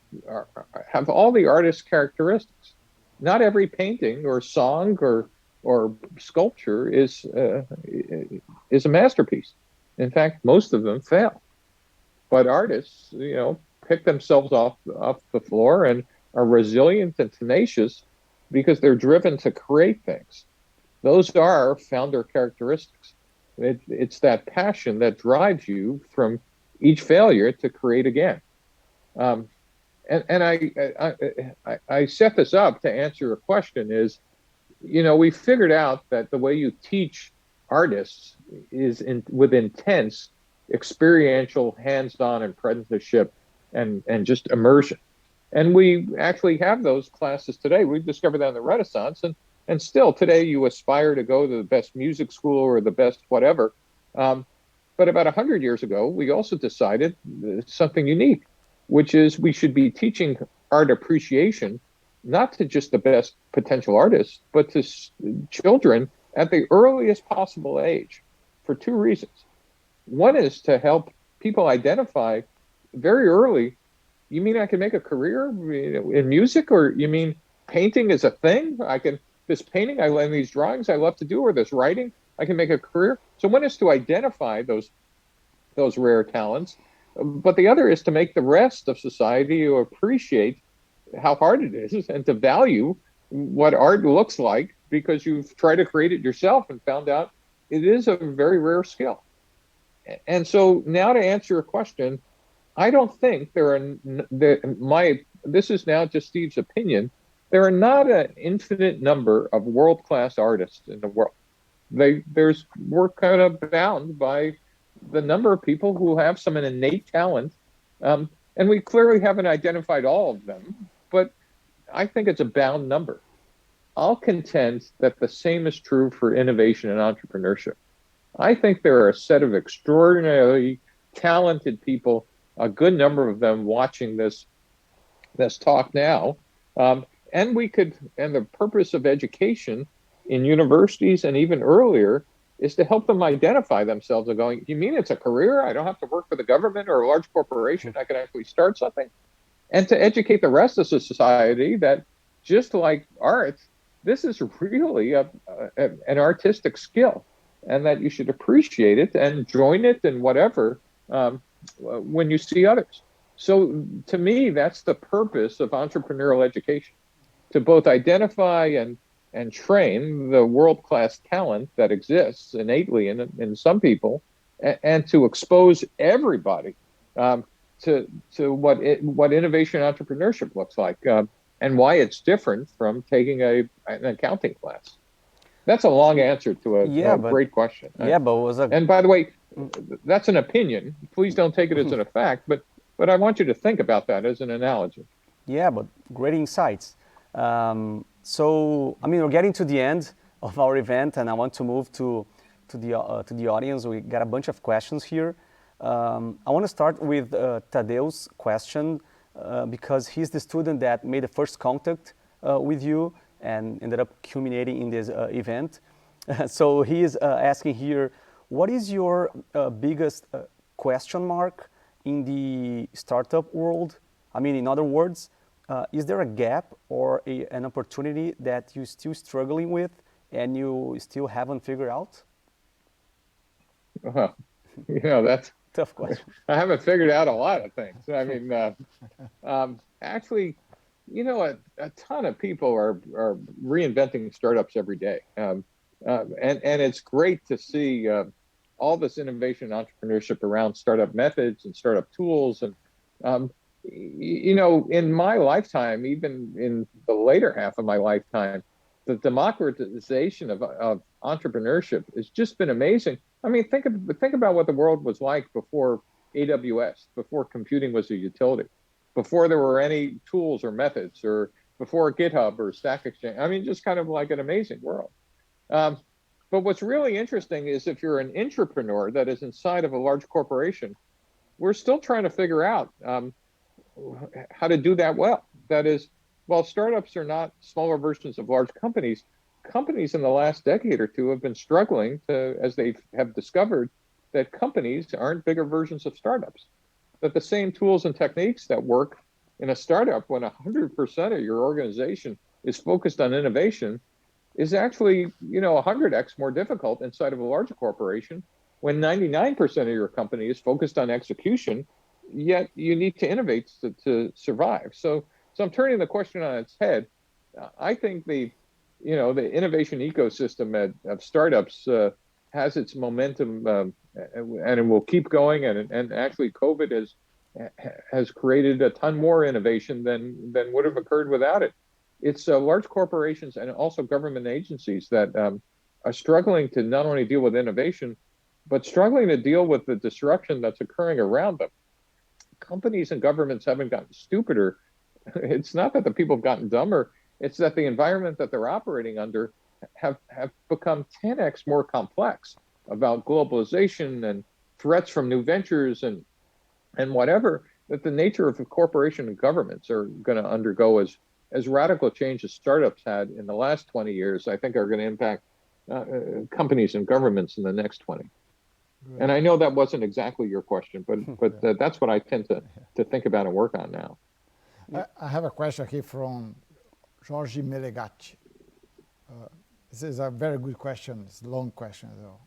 the artist characteristics. Not every painting or song or sculpture is a masterpiece. In fact, most of them fail. But artists, pick themselves off the floor and are resilient and tenacious because they're driven to create things. Those are founder characteristics. It's that passion that drives you from each failure to create again. And I set this up to answer your question is, we figured out that the way you teach artists is with intense experiential, hands-on apprenticeship and just immersion. And we actually have those classes today. We discovered that in the Renaissance, and still today you aspire to go to the best music school or the best whatever. But about 100 years ago, we also decided something unique, which is we should be teaching art appreciation, not to just the best potential artists, but to children at the earliest possible age for two reasons. One is to help people identify very early, you mean I can make a career in music, or you mean painting is a thing? This painting, and these drawings I love to do, or this writing, I can make a career. So one is to identify those rare talents, but the other is to make the rest of society appreciate how hard it is and to value what art looks like, because you've tried to create it yourself and found out it is a very rare skill. And so now to answer your question, I don't think this is now just Steve's opinion, there are not an infinite number of world-class artists in the world. We're kind of bound by the number of people who have some innate talent, and we clearly haven't identified all of them, but I think it's a bound number. I'll contend that the same is true for innovation and entrepreneurship. I think there are a set of extraordinarily talented people, a good number of them watching this talk now, and the purpose of education in universities and even earlier is to help them identify themselves and going, you mean it's a career? I don't have to work for the government or a large corporation. I can actually start something. And to educate the rest of society that just like art, this is really an artistic skill, and that you should appreciate it and join it and whatever when you see others. So to me, that's the purpose of entrepreneurial education, to both identify and train the world-class talent that exists innately in some people, and to expose everybody to what innovation entrepreneurship looks like, and why it's different from taking an accounting class. That's a long answer to a great question. Yeah, but it was a... And by the way, that's an opinion. Please don't take it as a fact, but I want you to think about that as an analogy. Yeah, but great insights. So, I mean, we're getting to the end of our event, and I want to move to the audience. We got a bunch of questions here. I want to start with Tadeu's question, because he's the student that made the first contact with you and ended up culminating in this event. So he is asking here, what is your biggest question mark in the startup world? I mean, in other words, is there a gap or an opportunity that you're still struggling with and you still haven't figured out? That's tough question. I haven't figured out a lot of things. I mean, actually, a ton of people are reinventing startups every day, and it's great to see all this innovation and entrepreneurship around startup methods and startup tools. And in my lifetime, even in the later half of my lifetime, the democratization of entrepreneurship has just been amazing. I mean, think about what the world was like before AWS, before computing was a utility, before there were any tools or methods, or before GitHub or Stack Exchange. I mean, just kind of like an amazing world. But what's really interesting is if you're an entrepreneur that is inside of a large corporation, we're still trying to figure out how to do that well. That is, while startups are not smaller versions of large companies, companies in the last decade or two have been struggling as they have discovered that companies aren't bigger versions of startups. That the same tools and techniques that work in a startup when 100% of your organization is focused on innovation is actually, 100x more difficult inside of a larger corporation when 99% of your company is focused on execution, yet you need to innovate to survive. So I'm turning the question on its head. I think the innovation ecosystem of startups has its momentum, and it will keep going. And actually, COVID has created a ton more innovation than would have occurred without it. It's large corporations and also government agencies that are struggling to not only deal with innovation, but struggling to deal with the disruption that's occurring around them. Companies and governments haven't gotten stupider. It's not that the people have gotten dumber. It's that the environment that they're operating under have become 10x more complex about globalization and threats from new ventures and whatever, that the nature of a corporation and governments are going to undergo as radical change as startups had in the last 20 years, I think are going to impact companies and governments in the next 20. Right. And I know that wasn't exactly your question, but that's what I tend to think about and work on now. I have a question here from Jorge Melegatti. This is a very good question. It's a long question, though.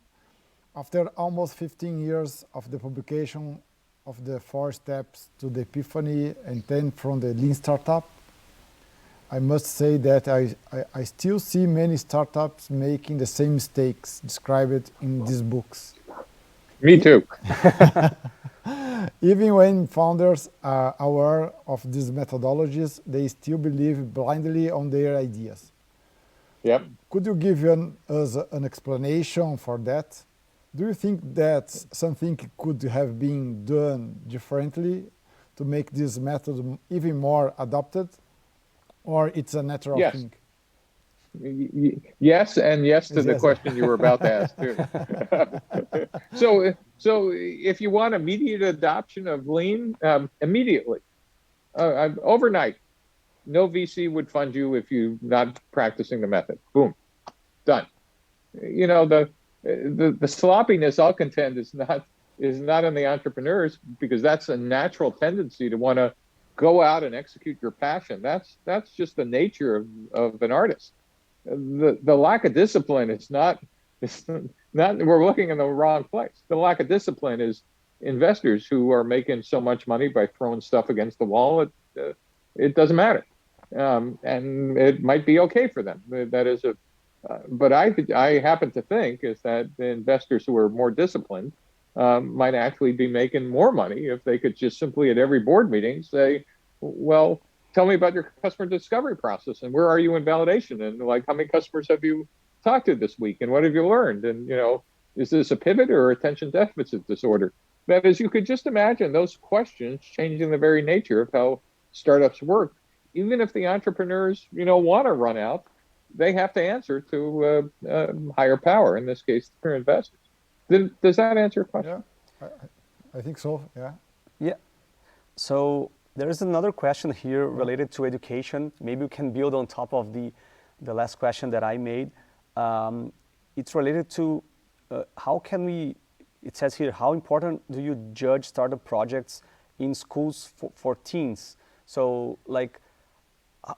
After almost 15 years of the publication of the 4 steps to the epiphany and 10 from the lean startup, I must say that I still see many startups making the same mistakes described in these books. Me too. Even when founders are aware of these methodologies, they still believe blindly on their ideas. Yep. Could you give us an explanation for that? Do you think that something could have been done differently to make this method even more adopted? Or it's a natural thing? Yes, and yes to the question you were about to ask too. So if you want immediate adoption of lean, immediately, overnight, no VC would fund you if you're not practicing the method. Boom, done. the sloppiness, I'll contend, is not in the entrepreneurs, because that's a natural tendency to want to go out and execute your passion. That's just the nature of an artist. The lack of discipline is not, it's not, we're looking in the wrong place. The lack of discipline is investors who are making so much money by throwing stuff against the wall. It doesn't matter. And it might be okay for them. That is but I happen to think is that the investors who are more disciplined might actually be making more money if they could just simply at every board meeting say, well, tell me about your customer discovery process, and where are you in validation, and like how many customers have you talked to this week, and what have you learned, and is this a pivot or attention deficit disorder? That is, you could just imagine those questions changing the very nature of how startups work. Even if the entrepreneurs want to run out, they have to answer to higher power, in this case their investors. Does that answer your question? Yeah, I think so. Yeah. So there is another question here related to education. Maybe we can build on top of the last question that I made. It's related to how can we, it says here, how important do you judge startup projects in schools for teens? So like,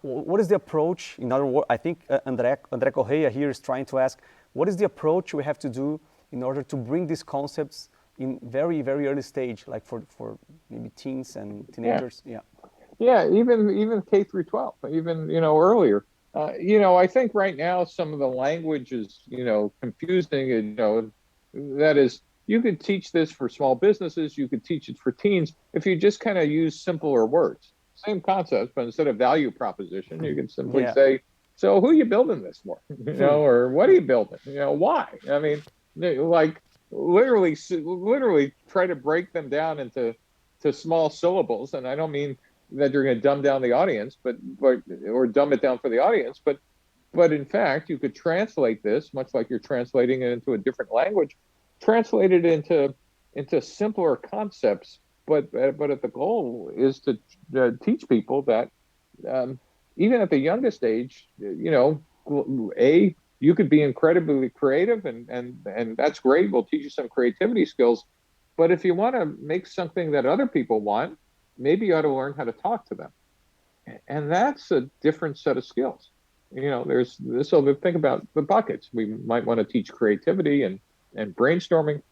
what is the approach? In other words, I think André Correia here is trying to ask, what is the approach we have to do in order to bring these concepts in very, very early stage, like for maybe teens and teenagers? Yeah, even K through 12, even earlier. I think right now some of the language is confusing. And, that is, you could teach this for small businesses, you could teach it for teens if you just kind of use simpler words. Same concept, but instead of value proposition, you can simply say, so who are you building this for? Or what are you building? Why? I mean, like literally try to break them down into small syllables. And I don't mean that you're going to dumb down the audience, or dumb it down for the audience, but in fact, you could translate this, much like you're translating it into a different language, translate it into simpler concepts. But the goal is to teach people that even at the youngest age, you could be incredibly creative, and that's great. We'll teach you some creativity skills. But if you want to make something that other people want, maybe you ought to learn how to talk to them. And that's a different set of skills. There's this. So think about the buckets. We might want to teach creativity and brainstorming.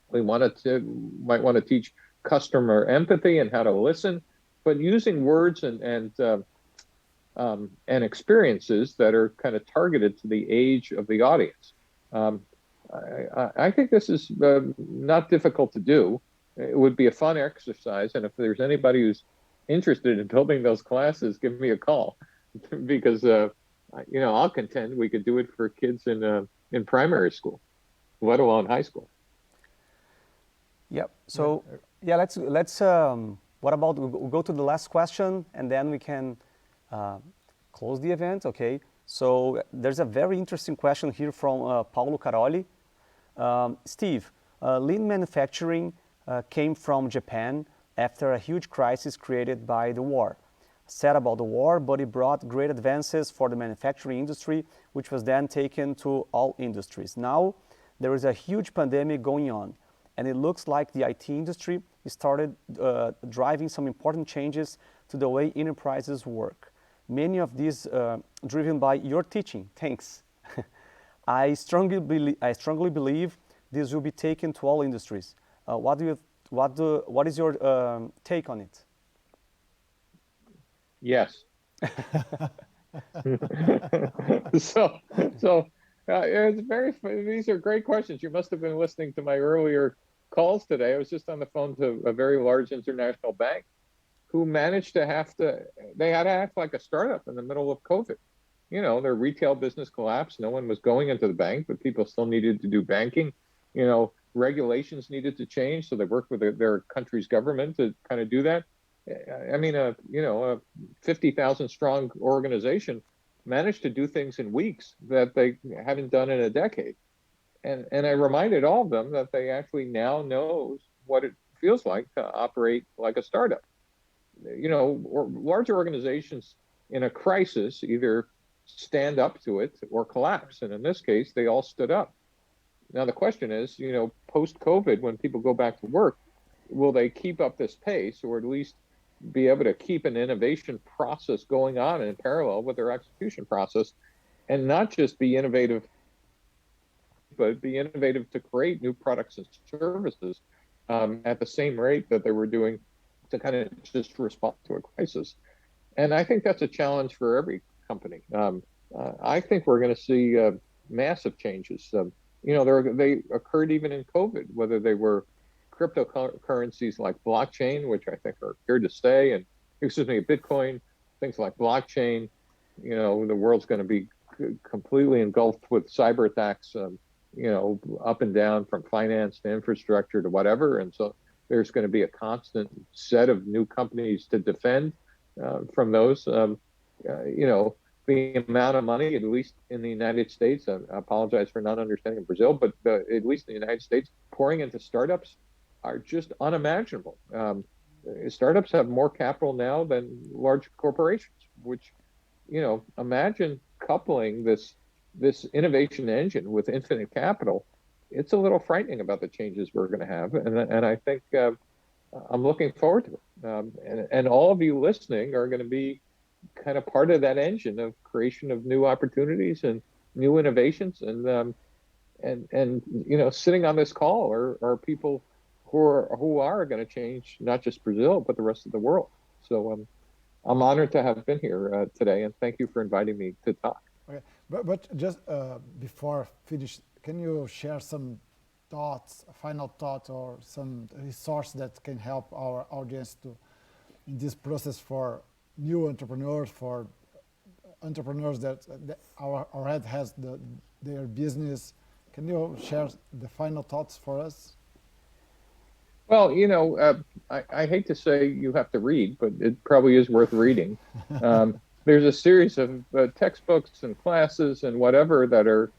We might want to teach customer empathy and how to listen, but using words and experiences that are kind of targeted to the age of the audience. I think this is not difficult to do. It would be a fun exercise, and if there's anybody who's interested in building those classes, give me a call, because I'll contend we could do it for kids in primary school, let alone high school. Yep. So let's what about we'll go to the last question, and then we can close the event. Okay. So there's a very interesting question here from Paulo Caroli. Steve, lean manufacturing came from Japan after a huge crisis created by the war. Sad about the war, but it brought great advances for the manufacturing industry, which was then taken to all industries. Now there is a huge pandemic going on, and it looks like the IT industry started driving some important changes to the way enterprises work. Many of these driven by your teaching. Thanks. I strongly believe this will be taken to all industries. What is your take on it? Yes. So it's very. These are great questions. You must have been listening to my earlier calls today. I was just on the phone to a very large international bank who managed to they had to act like a startup in the middle of COVID. Their retail business collapsed. No one was going into the bank, but people still needed to do banking. Regulations needed to change, so they worked with their country's government to kind of do that. I mean, a 50,000 strong organization managed to do things in weeks that they haven't done in a decade. And I reminded all of them that they actually now knows what it feels like to operate like a startup. Larger organizations in a crisis either stand up to it or collapse. And in this case, they all stood up. Now the question is, post-COVID, when people go back to work, will they keep up this pace, or at least be able to keep an innovation process going on in parallel with their execution process, and not just be innovative, but be innovative to create new products and services at the same rate that they were doing to kind of just respond to a crisis. And I think that's a challenge for every company. I think we're going to see massive changes. They occurred even in COVID, whether they were cryptocurrencies like blockchain, which I think are here to stay, and Bitcoin, things like blockchain. The world's going to be completely engulfed with cyber attacks, up and down, from finance to infrastructure to whatever. And so there's going to be a constant set of new companies to defend from those. The amount of money, at least in the United States, I apologize for not understanding Brazil, but at least in the United States, pouring into startups are just unimaginable. Startups have more capital now than large corporations, which, imagine coupling this innovation engine with infinite capital. It's a little frightening about the changes we're going to have. And I think I'm looking forward to it. And all of you listening are going to be kind of part of that engine of creation of new opportunities and new innovations. And sitting on this call are people who are going to change not just Brazil, but the rest of the world. So I'm honored to have been here today, and thank you for inviting me to talk. Okay, but just before finish, can you share some thoughts, final thoughts, or some resource that can help our audience in this process for new entrepreneurs, for entrepreneurs that already has their business? Can you share the final thoughts for us? Well, I hate to say you have to read, but it probably is worth reading. There's a series of textbooks and classes and whatever that are,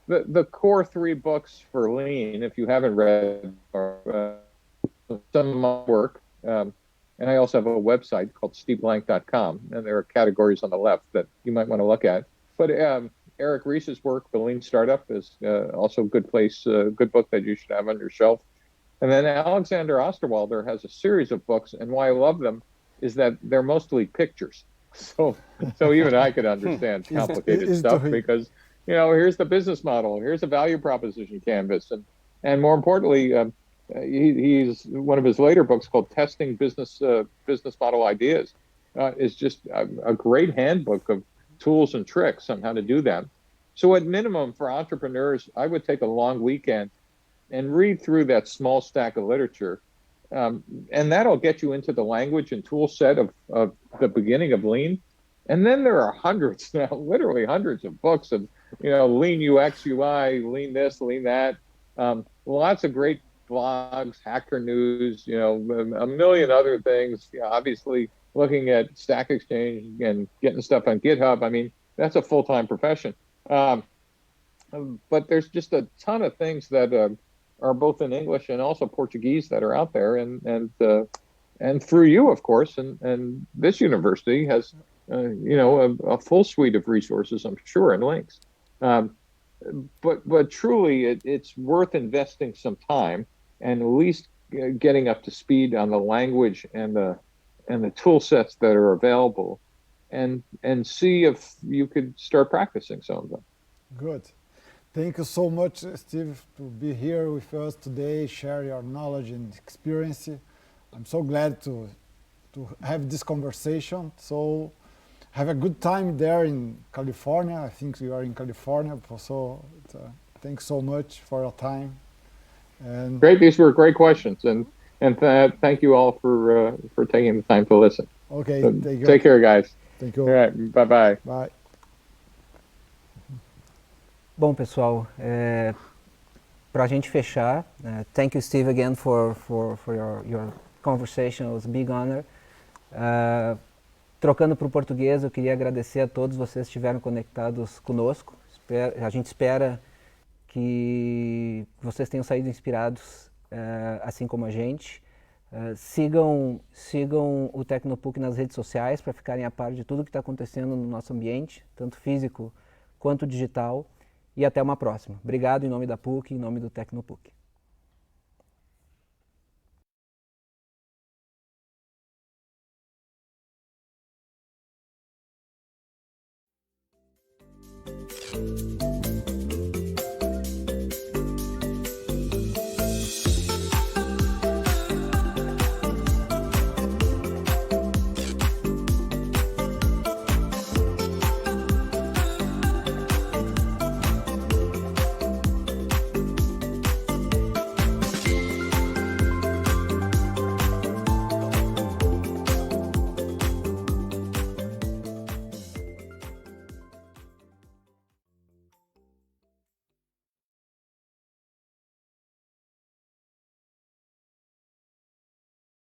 the core 3 books for Lean, if you haven't read, are some of my work. And I also have a website called steveblank.com, and there are categories on the left that you might want to look at. But Eric Ries's work, The Lean Startup, is also a good book that you should have on your shelf. And then Alexander Osterwalder has a series of books, and why I love them is that they're mostly pictures. So even I could understand complicated stuff because, here's the business model, here's a value proposition canvas, and more importantly, he's one of his later books called Testing Business Model Ideas is just a great handbook of tools and tricks on how to do that. So at minimum for entrepreneurs, I would take a long weekend and read through that small stack of literature. And that'll get you into the language and tool set of the beginning of Lean. And then there are hundreds now, literally hundreds of books of, Lean UX, UI, Lean this, Lean that. Lots of great blogs, Hacker News, a million other things. Obviously looking at Stack Exchange and getting stuff on GitHub. I mean, that's a full-time profession. But there's just a ton of things that are both in English and also Portuguese that are out there, and through you, of course, and this university has, a full suite of resources, I'm sure, and links. But truly, it's worth investing some time and at least getting up to speed on the language and the tool sets that are available, and see if you could start practicing some of them. Good. Thank you so much, Steve, to be here with us today, share your knowledge and experience. I'm so glad to have this conversation. So have a good time there in California. I think you are in California. So thanks so much for your time. And great. These were great questions. And thank you all for taking the time to listen. Okay. So take care, guys. Thank you. All right. Bye-bye. Bye. Bom, pessoal, para a gente fechar, thank you, Steve, again for your conversation. It was a big honor. Trocando para o português, eu queria agradecer a todos vocês que estiveram conectados conosco. A gente espera que vocês tenham saído inspirados, assim como a gente. Sigam o Tecnopuc nas redes sociais para ficarem a par de tudo que está acontecendo no nosso ambiente, tanto físico quanto digital. e até uma próxima. Obrigado em nome da PUC, em nome do Tecnopuc.